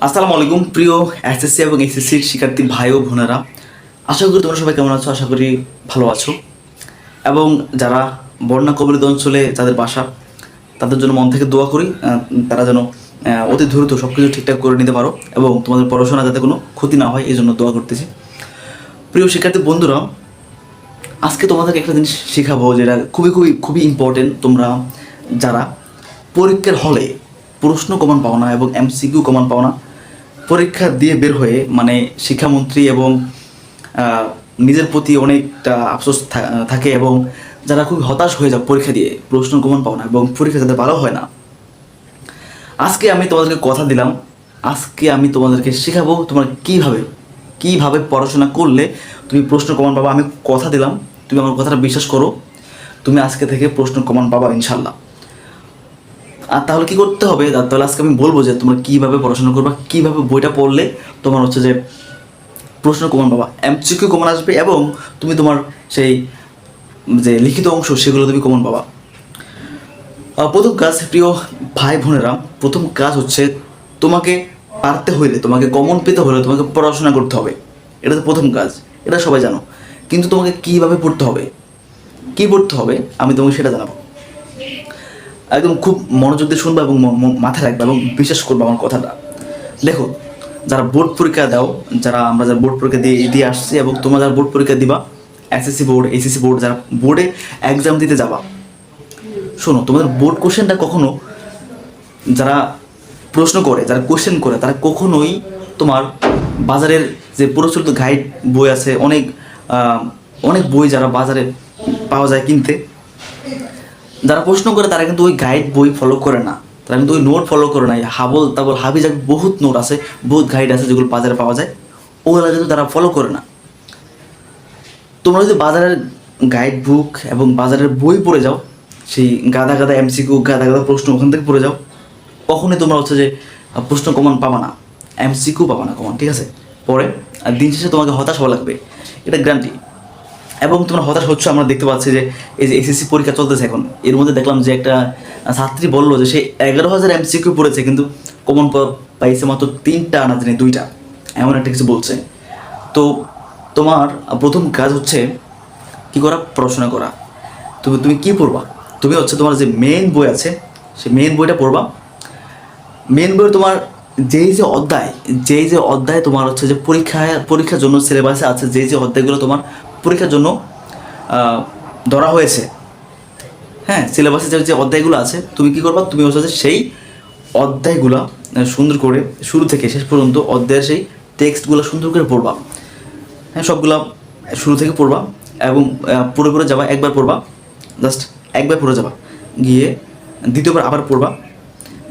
আসসালামু আলাইকুম প্রিয় এসএসসি এবং এসএসসির শিক্ষার্থী ভাই ও বোনেরা, আশা করি তোমরা সবাই কেমন আছো। আশা করি ভালো আছো। এবং যারা বন্যা কবলিত অঞ্চলে যাদের বাসা, তাদের জন্য মন থেকে দোয়া করি তারা যেন অতি দ্রুত সব কিছু ঠিকঠাক করে নিতে পারো এবং তোমাদের পড়াশোনা যাতে কোনো ক্ষতি না হয় এই জন্য দোয়া করতেছি। প্রিয় শিক্ষার্থী বন্ধুরা, আজকে তোমাদেরকে একটা জিনিস শেখাবো যেটা খুবই খুবই খুবই ইম্পর্টেন্ট। তোমরা যারা পরীক্ষার হলে প্রশ্ন কমন পাও না এবং এমসিকিউ কমন পাও না, পরীক্ষা দিয়ে বের হয়ে মানে শিক্ষামন্ত্রী এবং নিজের প্রতি অনেকটা আফসোস থাকে এবং যারা খুব হতাশ হয়ে যায় পরীক্ষা দিয়ে প্রশ্ন কমন পাও না এবং পরীক্ষা যাতে ভালো হয় না, আজকে আমি তোমাদেরকে কথা দিলাম, আজকে আমি তোমাদেরকে শেখাবো তোমরা কীভাবে পড়াশোনা করলে তুমি প্রশ্ন কমন পাবা। আমি কথা দিলাম, তুমি আমার কথাটা বিশ্বাস করো, তুমি আজকে থেকে প্রশ্ন কমন পাবা ইনশাল্লাহ। আর তাহলে কী করতে হবে, তাহলে আজকে আমি বলবো যে তোমরা কীভাবে পড়াশোনা করবা, কীভাবে বইটা পড়লে তোমার হচ্ছে যে প্রশ্ন কমন পাবা, এমসিকিউ কমন আসবে এবং তুমি তোমার সেই যে লিখিত অংশ সেগুলো তুমি কমন পাবা। প্রথম কাজ প্রিয় ভাই বোনেরা, প্রথম কাজ হচ্ছে তোমাকে পারতে হইলে, তোমাকে কমন পেতে হলে তোমাকে পড়াশোনা করতে হবে। এটা তো প্রথম কাজ, এটা সবাই জানো। কিন্তু তোমাকে কীভাবে পড়তে হবে, কী পড়তে হবে আমি তোমাকে সেটা জানাবো। একদম খুব মনোযোগ দিয়ে শুনবা এবং মাথায় রাখবা এবং বিশ্বাস করবো আমার কথাটা। দেখো, যারা বোর্ড পরীক্ষা দাও, আমরা যারা বোর্ড পরীক্ষা দিয়ে আসছি এবং তোমরা যারা বোর্ড পরীক্ষা দিবা, এসএসসি বোর্ড, এসএসসি বোর্ড, যারা বোর্ডে এক্সাম দিতে যাবা, শোনো, তোমাদের বোর্ড কোশ্চেনটা কখনো যারা প্রশ্ন করে, যারা কোশ্চেন করে, তারা কখনোই তোমার বাজারের যে প্রচলিত গাইড বই আছে, অনেক বই যারা বাজারে পাওয়া যায় কিনতে, যারা প্রশ্ন করে তারা কিন্তু ওই গাইড বই ফলো করে না, তারা কিন্তু ওই নোট ফলো করে না। হাবল তাবল হাবি যাবি বহুত নোট আছে, বহুত গাইড আছে যেগুলো বাজারে পাওয়া যায়, ওগুলো কিন্তু তারা ফলো করে না। তোমরা যদি বাজারের গাইড বুক এবং বাজারের বই পড়ে যাও, সেই গাদা গাদা এমসিকিউ, গাদা গাদা প্রশ্ন ওখান থেকে পড়ে যাও, কখনোই তোমরা হচ্ছে যে প্রশ্ন কমন পাবা না, এমসিকিউ পাবা না কমন, ঠিক আছে? পরে আর দিন শেষে তোমাকে হতাশ হওয়া লাগবে, এটা গ্যারান্টি। এবং তোমরা হতাশ হচ্ছে, আমরা দেখতে পাচ্ছি যে এই যে এসএসসি পরীক্ষা চলতেছে এখন, এর মধ্যে দেখলাম যে একটা ছাত্রী বললো যে সে 11,000 এমসিকিউ পড়েছে কিন্তু কমন পাইছে মাত্র 3টা না জানি 2টা, এমন একটা কিছু বলছে। তো তোমার প্রথম কাজ হচ্ছে কী করা, পড়াশোনা করা। তুমি কী পড়বা, তুমি হচ্ছে তোমার যে মেন বই আছে সেই মেন বইটা পড়বা। মেন বই তোমার যেই যে অধ্যায় তোমার হচ্ছে যে পরীক্ষার জন্য সিলেবাসে আছে, যে অধ্যায়গুলো তোমার পরীক্ষার জন্য ধরা হয়েছে, হ্যাঁ, সিলেবাসে যে অধ্যায়গুলো আছে, তুমি কী করবা, তুমি হচ্ছে সেই অধ্যায়গুলো সুন্দর করে শুরু থেকে শেষ পর্যন্ত অধ্যায়ের সেই টেক্সটগুলো সুন্দর করে পড়বা। হ্যাঁ, সবগুলা শুরু থেকে পড়বা এবং পড়ে যাবা, একবার পড়বা, জাস্ট একবার পড়ে যাবা, গিয়ে দ্বিতীয়বার আবার পড়বা।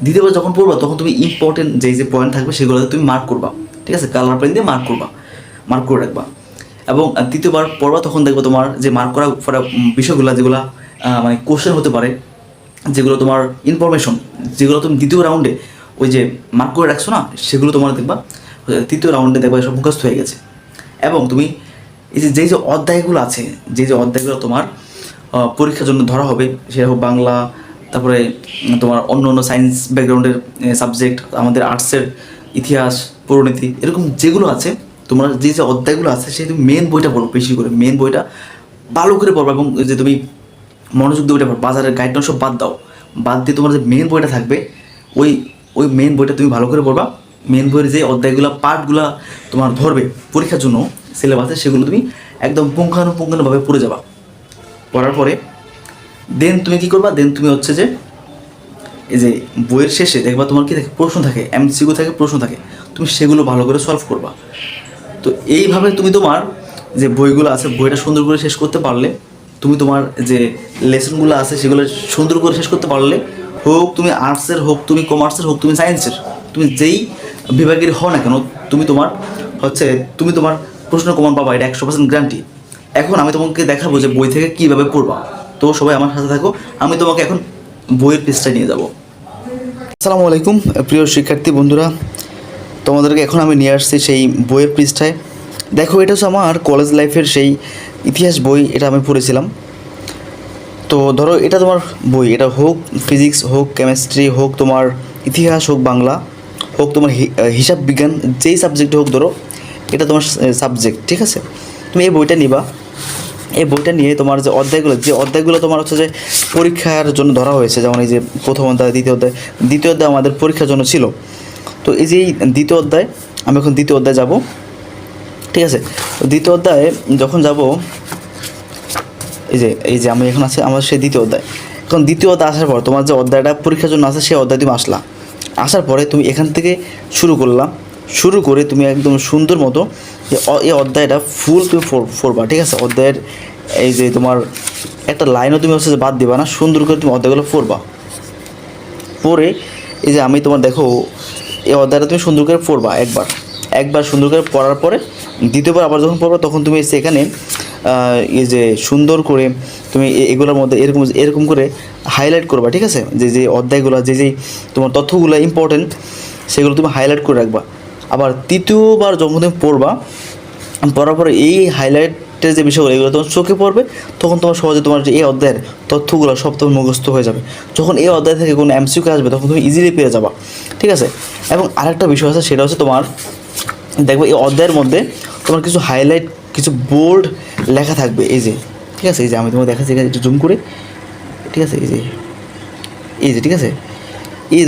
দ্বিতীয়বার যখন পড়বা তখন তুমি ইম্পর্টেন্ট যে পয়েন্ট থাকবে সেগুলোতে তুমি মার্ক করবা, ঠিক আছে? কালার পেন দিয়ে মার্ক করে রাখবা। এবং তৃতীয়বার পড়বা, তখন দেখবো তোমার যে মার্ক করা বিষয়গুলো, যেগুলো মানে কোশ্চেন হতে পারে, যেগুলো তোমার ইনফরমেশন, যেগুলো তুমি দ্বিতীয় রাউন্ডে ওই যে মার্ক করে রাখছো না, সেগুলো তোমার দেখবা তৃতীয় রাউন্ডে দেখবা সব মুখস্থ হয়ে গেছে। এবং তুমি এই যে অধ্যায়গুলো আছে, যে অধ্যায়গুলো তোমার পরীক্ষার জন্য ধরা হবে, সেটা হোক বাংলা, তারপরে তোমার অন্য সায়েন্স ব্যাকগ্রাউন্ডের সাবজেক্ট, আমাদের আর্টসের ইতিহাস, পরিণতি, এরকম যেগুলো আছে, তোমার যে অধ্যায়গুলো আছে সেই তুমি মেন বইটা পড়ো, বেশি করে মেন বইটা ভালো করে পড়বা এবং যে তুমি মনোযোগ দিয়ে ওইটা পড়ো। বাজারের গাইড সব বাদ দিয়ে তোমার যে মেন বইটা থাকবে, ওই মেন বইটা তুমি ভালো করে পড়বা। মেন বইয়ের যে অধ্যায়গুলো, পার্টগুলো তোমার ধরবে পরীক্ষার জন্য সিলেবাসে, সেগুলো তুমি একদম পুঙ্খানুপুঙ্খানুভাবে পড়ে যাবা। পড়ার পরে দেন তুমি কী করবা, দেন তুমি হচ্ছে যে এই যে বইয়ের শেষে দেখবা তোমার কী থাকে, প্রশ্ন থাকে, এমসিকিউ থাকে, প্রশ্ন থাকে, তুমি সেগুলো ভালো করে সলভ করবা। তো এইভাবে তুমি তোমার যে বইগুলো আছে, বইটা সুন্দর করে শেষ করতে পারলে, তুমি তোমার যে লেসনগুলো আছে সেগুলো সুন্দর করে শেষ করতে পারলে, হোক তুমি আর্টসের, হোক তুমি কমার্সের, হোক তুমি সায়েন্সের, তুমি যেই বিভাগের হও না কেন, তুমি তোমার প্রশ্ন কমন পাবা, এটা 100% গ্যারান্টি। এখন আমি তোমাকে দেখাবো যে বই থেকে কীভাবে পড়বা। তো সবাই আমার সাথে থাকো, আমি তোমাকে এখন বইয়ের পৃষ্ঠায় নিয়ে যাব। আসসালামু আলাইকুম প্রিয় শিক্ষার্থী বন্ধুরা, তোমাদেরকে এখন আমি নিয়ে আসছি সেই বইয়ের পৃষ্ঠায়। দেখো, এটা হচ্ছে আমার কলেজ লাইফের সেই ইতিহাস বই, এটা আমি পড়েছিলাম। তো ধরো, এটা তোমার বই, এটা হোক ফিজিক্স, হোক কেমিস্ট্রি, হোক তোমার ইতিহাস, হোক বাংলা, হোক তোমার হিসাব বিজ্ঞান, যেই সাবজেক্টে হোক ধরো এটা তোমার সাবজেক্ট, ঠিক আছে। তুমি এই বইটা নিবা, এই বইটা নিয়ে তোমার যে অধ্যায়গুলো তোমার হচ্ছে যে পরীক্ষার জন্য ধরা হয়েছে, যেমন এই যে প্রথম অধ্যায়, দ্বিতীয় অধ্যায় আমাদের পরীক্ষার জন্য ছিল। তো এই যে দ্বিতীয় অধ্যায়, আমি এখন দ্বিতীয় অধ্যায় যাব, ঠিক আছে। তো দ্বিতীয় অধ্যায়ে যখন যাব, এই যে আমি এখন আছি আমার সেই দ্বিতীয় অধ্যায়। এখন দ্বিতীয় অধ্যায় আসার পর তোমার যে অধ্যায়টা পরীক্ষার জন্য আছে সেই অধ্যায় তুমি আসার পরে তুমি এখান থেকে শুরু করে তুমি একদম সুন্দর মতো এই অধ্যায়টা ফুল তুমি পড়বা, ঠিক আছে। অধ্যায়ের এই যে তোমার একটা লাইনও তুমি হচ্ছে যে বাদ দিবা না, সুন্দর করে তুমি অধ্যায়গুলো পড়ে এই যে আমি তোমার দেখো এই অধ্যায়টা তুমি সুন্দর করে পড়বা, একবার সুন্দর করে পড়ার পরে দ্বিতীয়বার আবার যখন পড়বা তখন তুমি সেখানে এই যে সুন্দর করে তুমি এগুলোর মধ্যে এরকম করে হাইলাইট করবা, ঠিক আছে। যে অধ্যায়গুলো যে তোমার তথ্যগুলো ইম্পর্টেন্ট সেগুলো তুমি হাইলাইট করে রাখবা। আবার তৃতীয়বার যখন তুমি পড়ার পরে এই হাইলাইটের যে বিষয়গুলো এগুলো তোমার চোখে পড়বে, তখন তোমার সহজে তোমার যে এই অধ্যায়ের তথ্যগুলো সব তোমার মুখস্থ হয়ে যাবে। যখন এই অধ্যায় থেকে কোনো এমসিকিউ আসবে তখন তুমি ইজিলি পেয়ে যাবা, ঠিক আছে। এবং আরেকটা বিষয় আছে, সেটা হচ্ছে তোমার দেখবে এই অধ্যায়ের মধ্যে তোমার কিছু হাইলাইট, কিছু বোল্ড লেখা থাকবে, এই যে, ঠিক আছে। এই যে আমি তোমাকে দেখাচ্ছি এখানে একটু জুম করে, ঠিক আছে। এই যে ঠিক আছে, এই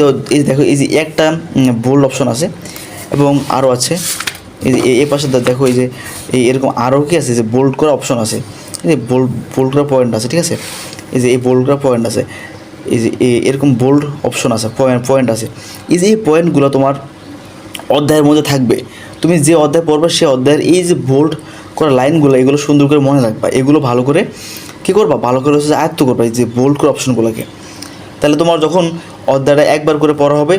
দেখো এই যে একটা বোল্ড অপশন আছে এবং আরও আছে। এই যে এই পাশে দেখো এই যে এরকম আরও কি আছে, যে বোল্ড করা অপশন আছে, এই যে বোল্ড করা পয়েন্ট আছে, ঠিক আছে। এই যে এই বোল্ড করা পয়েন্ট আছে, এই যে এরকম বোল্ড অপশন আছে, পয়েন্ট আছে। এই যে এই পয়েন্টগুলো তোমার অধ্যায়ের মধ্যে থাকবে। তুমি যে অধ্যায় পড়বে সেই অধ্যায়ের এই যে বোল্ড করা লাইনগুলো এগুলো সুন্দর করে মনে রাখবা, এগুলো ভালো করে কী করবা, ভালো করে হচ্ছে আয়ত্ত করবা এই যে বোল্ড করা অপশনগুলোকে। তাহলে তোমার যখন অধ্যায়টা একবার করে পড়া হবে,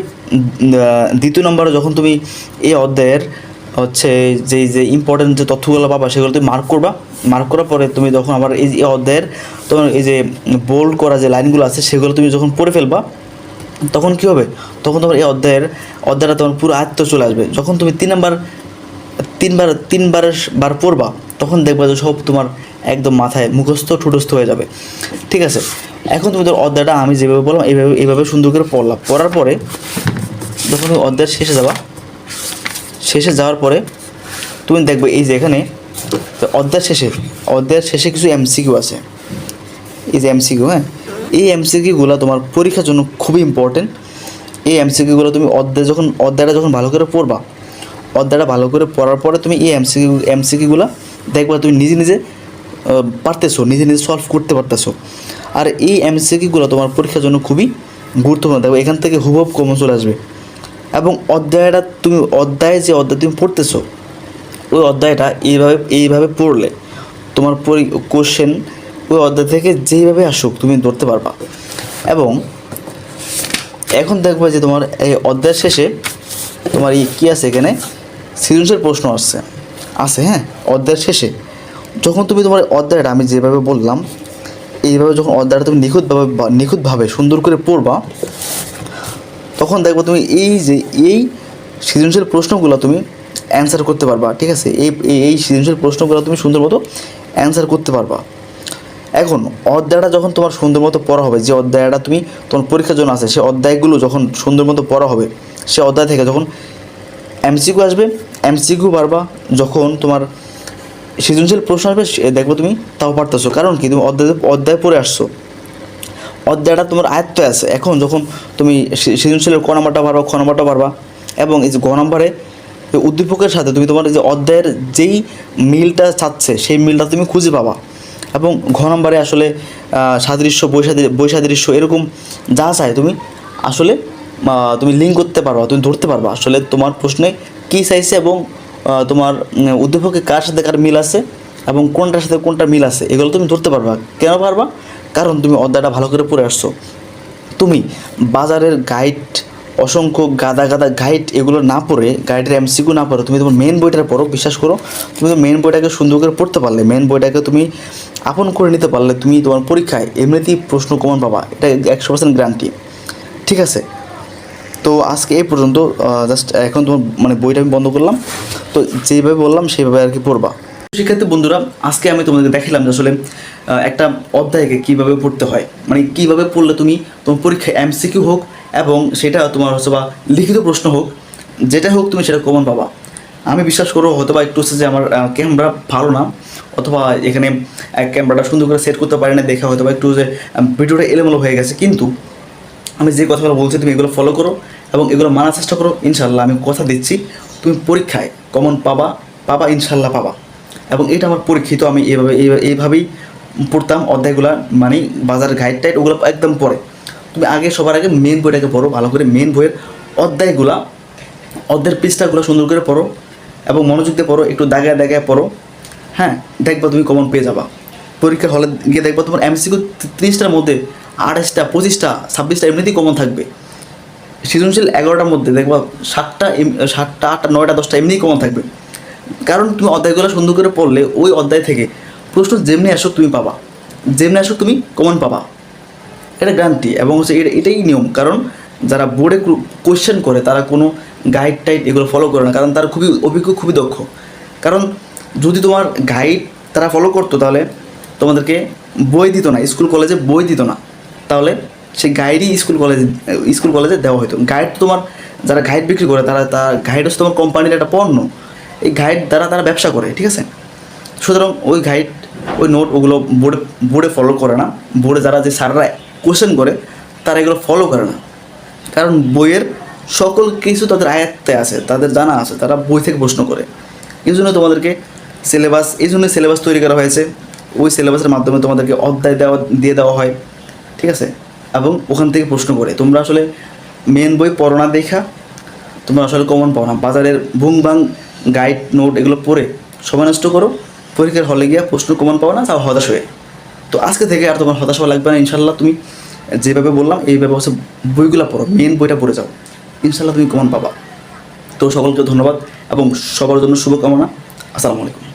দ্বিতীয় নম্বরে যখন তুমি এই অধ্যায়ের হচ্ছে যে ইম্পর্টেন্ট যে তথ্যগুলো পাবা সেগুলো তুমি মার্ক করার পরে তুমি যখন আবার এই অধ্যায়ের তোমার এই যে বোল্ড করা যে লাইনগুলো আছে সেগুলো তুমি যখন পড়ে ফেলবা, তখন কী হবে, তখন তোমার এই অধ্যায়টা তোমার পুরো আয়ত্ত চলে আসবে। যখন তুমি তিনবার পড়বা তখন দেখবা যে সব তোমার একদম মাথায় মুখস্থ ঠুটস্থ হয়ে যাবে, ঠিক আছে। এখন তুমি তোর অধ্যায়টা আমি যেভাবে বললাম এইভাবে সুন্দর করে পড়ার পরে যখন তুমি অধ্যায়ের শেষে যাওয়ার পরে তুমি দেখবে এই যে এখানে অধ্যায়ের শেষে কিছু এমসিকিউ আছে, এই যে এমসিকিউ, হ্যাঁ, এই এমসিকিউগুলো তোমার পরীক্ষার জন্য খুবই ইম্পর্টেন্ট। এই এমসিকিউগুলো তুমি অধ্যায়টা যখন ভালো করে পড়বা, অধ্যায়টা ভালো করে পড়ার পরে তুমি এই এমসিকিউগুলো দেখবা তুমি নিজে পারতেছো, নিজে সলভ করতে পারতেছো। আর এই এমসিকিউগুলো তোমার পরীক্ষার জন্য খুবই গুরুত্বপূর্ণ। দেখো এখান থেকে হুবহু কমন চলে আসবে। এবং অধ্যায় তুমি পড়তেছো, ওই অধ্যায়টা এইভাবে পড়লে তোমার কোশ্চেন ওই অধ্যায় থেকে যেইভাবে আসুক তুমি ধরতে পারবা। এবং এখন দেখবা যে তোমার এই অধ্যায়ের শেষে তোমার কী আছে, এখানে সৃজনশীল প্রশ্ন আছে, হ্যাঁ। অধ্যায়ের শেষে যখন তুমি তোমার অধ্যায়টা আমি যেভাবে বললাম এইভাবে যখন অধ্যায়টা তুমি নিখুঁতভাবে সুন্দর করে পড়বা, তখন দেখবো তুমি এই সৃজনশীল প্রশ্নগুলো তুমি অ্যান্সার করতে পারবা, ঠিক আছে। এই সৃজনশীল প্রশ্নগুলো তুমি সুন্দর মতো অ্যান্সার করতে পারবা। এখন অধ্যায়টা যখন তোমার সুন্দর মতো পড়া হবে, যে অধ্যায়টা তুমি তোমার পরীক্ষার জন্য আছে সেই অধ্যায়গুলো যখন সুন্দর মতো পড়া হবে, সে অধ্যায় থেকে যখন এমসিকিউ পারবা, যখন তোমার সৃজনশীল প্রশ্ন আসবে দেখবো তুমি তাও পারতেছো। কারণ কি, তুমি অধ্যায় পড়ে আসছো, অধ্যায়টা তোমার আয়ত্তে আছে। এখন যখন তুমি সৃজনশীলের ক নম্বরটা পারবা এবং এই যে গ নম্বরে উদ্দীপকের সাথে তুমি তোমার যে অধ্যায়ের যেই মিলটা চাচ্ছে সেই মিলটা তুমি খুঁজে পাবা। এবং ঘ নম্বরে আসলে সাদৃশ্য বৈসাদৃশ্য এরকম যা চায় তুমি আসলে তুমি লিঙ্ক করতে পারবা, তুমি ধরতে পারবা আসলে তোমার প্রশ্নে কী চাইছে এবং তোমার উদ্দীপকে কার সাথে কার মিল আছে এবং কোনটার সাথে কোনটা মিল আছে এগুলো তুমি ধরতে পারবা। কেন পারবা? কারণ তুমি অধ্যায়টা ভালো করে পড়ে আসছো। তুমি বাজারের গাইড, অসংখ্য গাদা গাইড এগুলো না পড়ে, গাইডের এমসিকিউ না পড়ে তুমি তোমার মেন বইটা পড়ো। বিশ্বাস করো, তুমি তো মেন বইটাকে সুন্দর করে পড়তে পারলে, মেন বইটাকে তুমি আপন করে নিতে পারলে, তুমি তোমার পরীক্ষায় এমনিতেই প্রশ্ন কমন পাবা, এটা 100% গ্যারান্টি, ঠিক আছে। তো আজকে এই পর্যন্ত, জাস্ট এখন তোমার মানে বইটা আমি বন্ধ করলাম। তো যেভাবে বললাম সেইভাবে আর কি পড়বা। শিক্ষার্থী বন্ধুরা, আজকে আমি তোমাদেরকে দেখালাম যে আসলে একটা অধ্যায়কে কীভাবে পড়তে হয়, মানে কীভাবে পড়লে তুমি তোমার পরীক্ষায় এমসিকিউ হোক এবং সেটা তোমার হচ্ছে বা লিখিত প্রশ্ন হোক যেটা হোক তুমি সেটা কমন পাবা। আমি বিশ্বাস করো হয়তো বা একটু হচ্ছে যে আমার ক্যামেরা ভালো না, অথবা এখানে ক্যামেরাটা সুন্দর করে সেট করতে পারি না, দেখা হয়তো বা একটু যে ভিডিওটা এলোমেলো হয়ে গেছে, কিন্তু আমি যে কথাগুলো বলছি তুমি এগুলো ফলো করো এবং এগুলো মানার চেষ্টা করো, ইনশাল্লাহ আমি কথা দিচ্ছি তুমি পরীক্ষায় কমন পাবা, পাবা ইনশাল্লাহ পাবা। এবং এটা আমার পরীক্ষিত, আমি এইভাবেই পড়তাম অধ্যায়গুলো, মানে বাজারের গাইড টাইড ওগুলো একদম পড়ে। তুমি আগে সবার আগে মেন বইটাকে পড়ো ভালো করে, মেন বইয়ের অধ্যায়গুলা, অধ্যায়ের পৃষ্ঠাগুলো সুন্দর করে পড়ো এবং মনোযোগ দিয়ে পড়ো, একটু দাগায় দাগায় পড়ো। হ্যাঁ, দেখবা তুমি কমন পেয়ে যাবা। পরীক্ষার হলে গিয়ে দেখবা তোমার এমসিকিউ 30টার মধ্যে 28টা 25টা 26টা এমনিতেই কমন থাকবে। সৃজনশীল 11টার মধ্যে দেখবা 7টা 8টা 9টা 10টা এমনিই কমন থাকবে। কারণ তুমি অধ্যায়গুলো সুন্দর করে পড়লে ওই অধ্যায় থেকে প্রশ্ন যেমনি আসুক তুমি পাবা, যেমনি আসুক তুমি কমন পাবা, এটা গ্যারান্টি। এবং হচ্ছে এটাই নিয়ম। কারণ যারা বোর্ডে কোয়েশ্চেন করে তারা কোনো গাইড টাইড এগুলো ফলো করে না, কারণ তারা খুবই অভিজ্ঞ, খুবই দক্ষ। কারণ যদি তোমার গাইড তারা ফলো করতো তাহলে তোমাদেরকে বই দিত না, স্কুল কলেজে বই দিত না, তাহলে সেই গাইডই স্কুল কলেজে দেওয়া হতো। গাইড তোমার যারা গাইড বিক্রি করে তার গাইড হচ্ছে তোমার কোম্পানির একটা পণ্য, এই গাইড দ্বারা তারা ব্যবসা করে, ঠিক আছে। সুতরাং ওই গাইড ওই নোট ওগুলো বোর্ডে ফলো করে না। বোর্ডে যারা যে স্যাররা কোশ্চেন করে তারা এগুলো ফলো করে না, কারণ বইয়ের সকল কিছু তাদের আয়ত্তে আছে, তাদের জানা আছে, তারা বই থেকে প্রশ্ন করে। এই জন্য তোমাদেরকে সিলেবাস তৈরি করা হয়েছে। ওই সিলেবাসের মাধ্যমে তোমাদেরকে অধ্যায় দিয়ে দেওয়া হয়, ঠিক আছে। এবং ওখান থেকে প্রশ্ন করে তোমরা আসলে মেন বই পড়ো না দেখা তোমরা আসলে কমন পাও না। বাজারের ভুংবাং গাইড নোট এগুলো পড়ে সময় নষ্ট করো, পরীক্ষার হলে গিয়ে প্রশ্ন কমন পাও না, তাও হতাশ হয়ে। তো আজকে থেকে আর তোমার হতাশ হওয়া লাগবে না ইনশাল্লাহ। তুমি যেভাবে বললাম এইভাবে হচ্ছে বইগুলো পড়ো, মেন বইটা পড়ে যাও, ইনশাল্লাহ তুমি কমন পাবা। তো সকলকে ধন্যবাদ এবং সবার জন্য শুভকামনা। আসসালামু আলাইকুম।